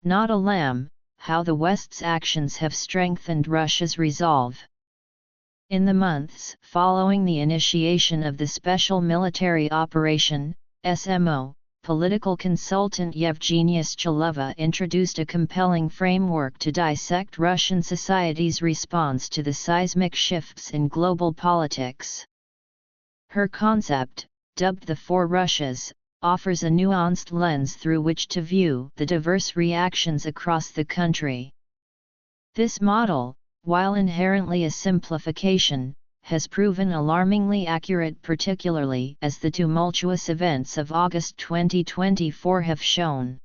not a lamb, how the West's actions have strengthened Russia's resolve. In the months following the initiation of the Special Military Operation, SMO, political consultant Yevgenia Shchelova introduced a compelling framework to dissect Russian society's response to the seismic shifts in global politics. Her concept, dubbed the Four Russias, offers a nuanced lens through which to view the diverse reactions across the country. This model, while inherently a simplification, has proven alarmingly accurate, particularly as the tumultuous events of August 2024 have shown.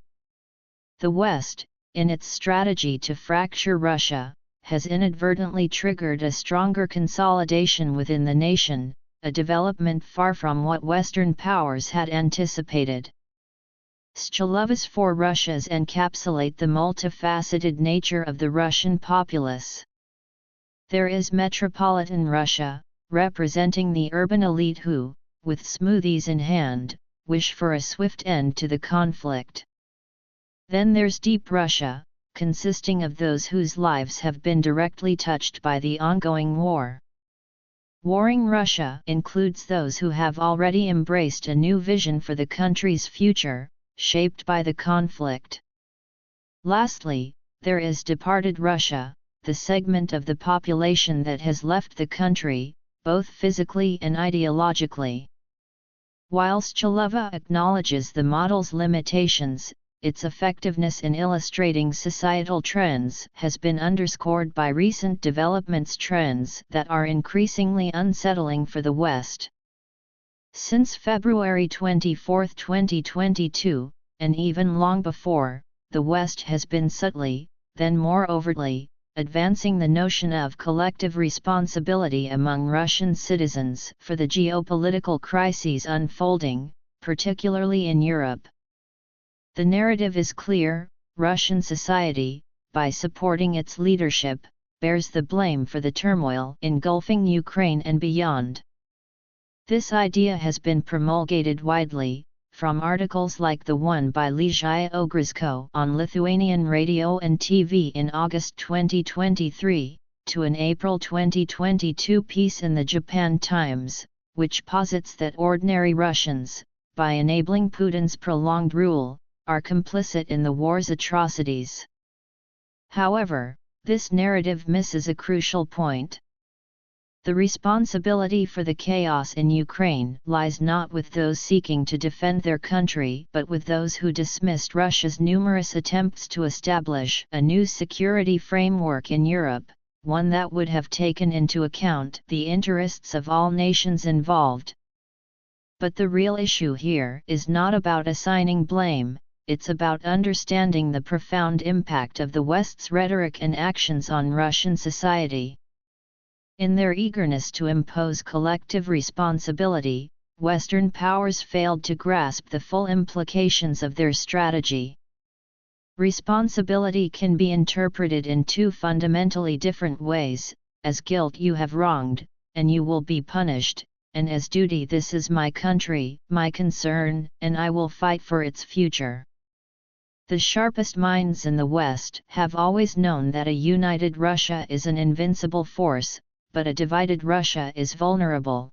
The West, in its strategy to fracture Russia, has inadvertently triggered a stronger consolidation within the nation, a development far from what Western powers had anticipated. Shchelova's Four Russias encapsulate the multifaceted nature of the Russian populace. There is metropolitan Russia, representing the urban elite who, with smoothies in hand, wish for a swift end to the conflict. Then there's deep Russia, consisting of those whose lives have been directly touched by the ongoing war. Warring Russia includes those who have already embraced a new vision for the country's future, shaped by the conflict. Lastly, there is departed Russia, the segment of the population that has left the country, both physically and ideologically. While Shchelova acknowledges the model's limitations, its effectiveness in illustrating societal trends has been underscored by recent developments, trends that are increasingly unsettling for the West. Since February 24, 2022, and even long before, the West has been subtly, then more overtly, advancing the notion of collective responsibility among Russian citizens for the geopolitical crises unfolding, particularly in Europe. The narrative is clear: Russian society, by supporting its leadership, bears the blame for the turmoil engulfing Ukraine and beyond. This idea has been promulgated widely, from articles like the one by Lygia Ogrysko on Lithuanian radio and TV in August 2023, to an April 2022 piece in the Japan Times, which posits that ordinary Russians, by enabling Putin's prolonged rule, are complicit in the war's atrocities. However, this narrative misses a crucial point. The responsibility for the chaos in Ukraine lies not with those seeking to defend their country but with those who dismissed Russia's numerous attempts to establish a new security framework in Europe, one that would have taken into account the interests of all nations involved. But the real issue here is not about assigning blame, it's about understanding the profound impact of the West's rhetoric and actions on Russian society. In their eagerness to impose collective responsibility, Western powers failed to grasp the full implications of their strategy. Responsibility can be interpreted in two fundamentally different ways: as guilt, you have wronged, and you will be punished, and as duty, this is my country, my concern, and I will fight for its future. The sharpest minds in the West have always known that a united Russia is an invincible force, but a divided Russia is vulnerable.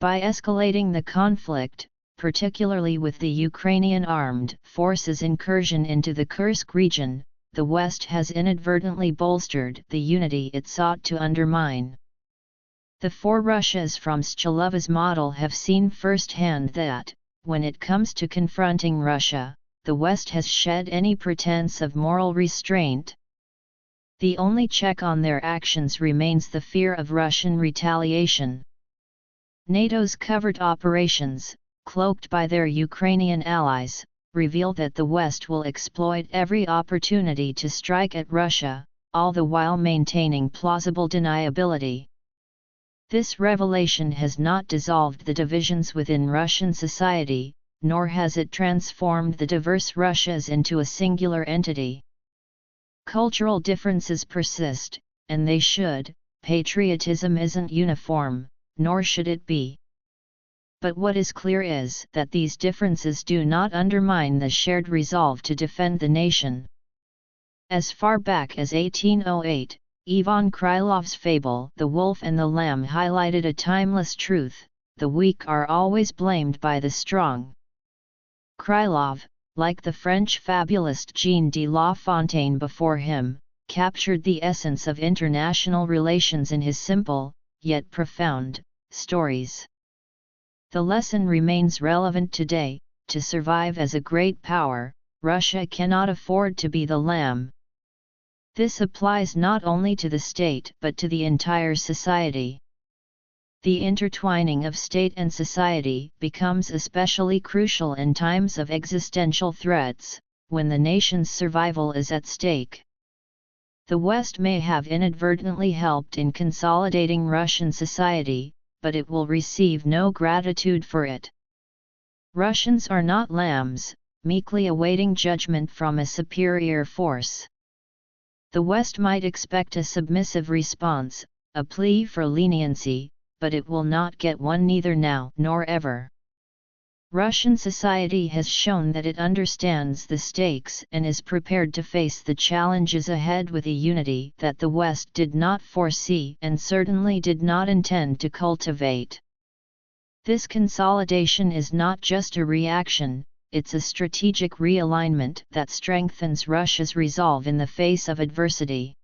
By escalating the conflict, particularly with the Ukrainian armed forces' incursion into the Kursk region, the West has inadvertently bolstered the unity it sought to undermine. The Four Russias from Shchelova's model have seen firsthand that, when it comes to confronting Russia, the West has shed any pretense of moral restraint. The only check on their actions remains the fear of Russian retaliation. NATO's covert operations, cloaked by their Ukrainian allies, reveal that the West will exploit every opportunity to strike at Russia, all the while maintaining plausible deniability. This revelation has not dissolved the divisions within Russian society, nor has it transformed the diverse Russias into a singular entity. Cultural differences persist, and they should. Patriotism isn't uniform, nor should it be. But what is clear is that these differences do not undermine the shared resolve to defend the nation. As far back as 1808, Ivan Krylov's fable The Wolf and the Lamb highlighted a timeless truth: the weak are always blamed by the strong. Krylov, like the French fabulist Jean de La Fontaine before him, captured the essence of international relations in his simple, yet profound, stories. The lesson remains relevant today: to survive as a great power, Russia cannot afford to be the lamb. This applies not only to the state but to the entire society. The intertwining of state and society becomes especially crucial in times of existential threats, when the nation's survival is at stake. The West may have inadvertently helped in consolidating Russian society, but it will receive no gratitude for it. Russians are not lambs, meekly awaiting judgment from a superior force. The West might expect a submissive response, a plea for leniency, but it will not get one, neither now nor ever. Russian society has shown that it understands the stakes and is prepared to face the challenges ahead with a unity that the West did not foresee and certainly did not intend to cultivate. This consolidation is not just a reaction, it's a strategic realignment that strengthens Russia's resolve in the face of adversity.